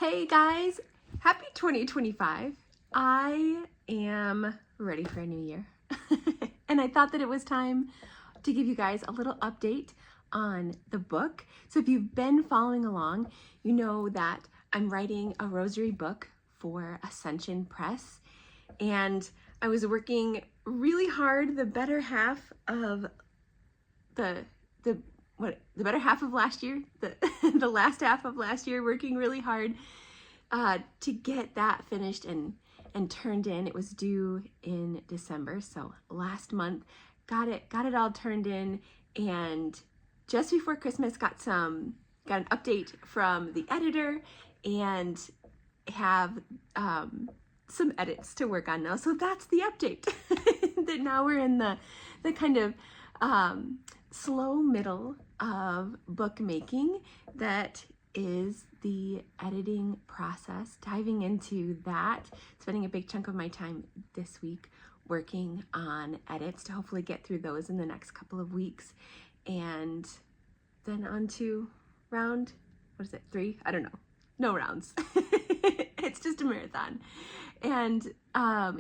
Hey guys, happy 2025. I am ready for a new year. And I thought that it was time to give you guys a little update on the book. So if you've been following along, you know that I'm writing a rosary book for Ascension Press. And I was working really hard the better half of the better half of last year, the last half of last year, working really hard to get that finished and turned in. It was due in December, so last month got it all turned in, and just before Christmas got an update from the editor and have some edits to work on now. So that's the update. That now we're in the kind of slow middle of bookmaking that is the editing process, diving into that, spending a big chunk of my time this week working on edits to hopefully get through those in the next couple of weeks, and then on to round, 3? I don't know. No rounds. It's just a marathon. And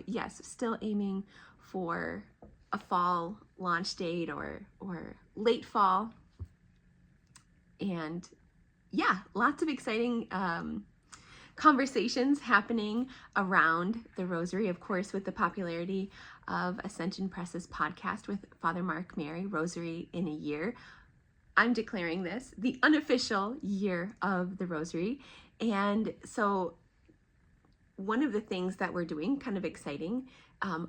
yes, still aiming for a fall launch date or late fall. And yeah, lots of exciting conversations happening around the Rosary, of course, with the popularity of Ascension Press's podcast with Father Mark Mary, Rosary in a Year. I'm declaring this the unofficial year of the Rosary. And so one of the things that we're doing, kind of exciting,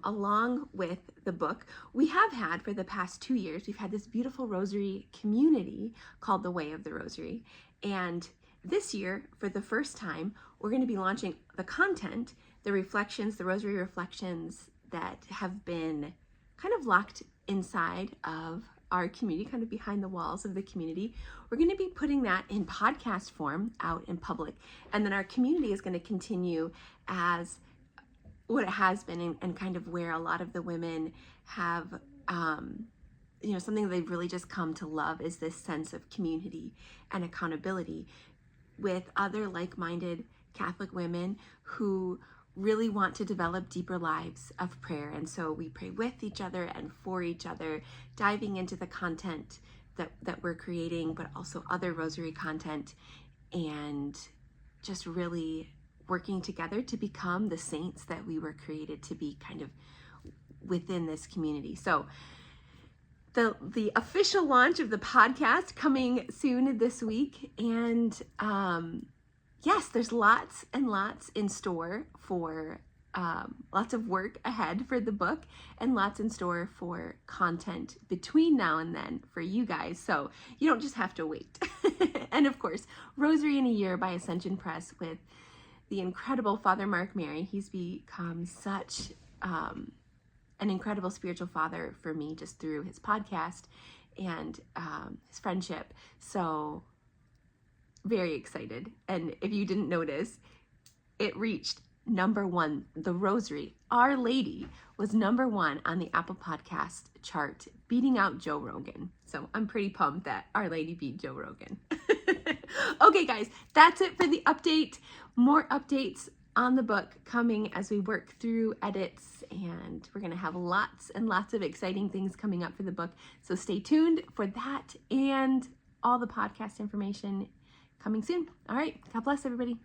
along with the book, we have had for the past 2 years, we've had this beautiful Rosary community called the Way of the Rosary. And this year, for the first time, we're going to be launching the content, the reflections, the Rosary reflections that have been kind of locked inside of our community, kind of behind the walls of the community. We're going to be putting that in podcast form out in public. And then our community is going to continue as what it has been, and kind of where a lot of the women have, something they've really just come to love is this sense of community and accountability with other like-minded Catholic women who really want to develop deeper lives of prayer. And so we pray with each other and for each other, diving into the content that we're creating, but also other Rosary content, and just really working together to become the saints that we were created to be, kind of within this community. So the official launch of the podcast coming soon this week. And yes, there's lots and lots in store for lots of work ahead for the book, and lots in store for content between now and then for you guys. So you don't just have to wait. And of course, Rosary in a Year by Ascension Press with the incredible Father Mark Mary. He's become such an incredible spiritual father for me just through his podcast and his friendship. So very excited. And if you didn't notice, it reached #1. The Rosary, Our Lady, was #1 on the Apple Podcast chart, beating out Joe Rogan. So I'm pretty pumped that Our Lady beat Joe Rogan. Okay, guys, that's it for the update. More updates on the book coming as we work through edits, and we're going to have lots and lots of exciting things coming up for the book. So stay tuned for that and all the podcast information coming soon. All right, God bless everybody.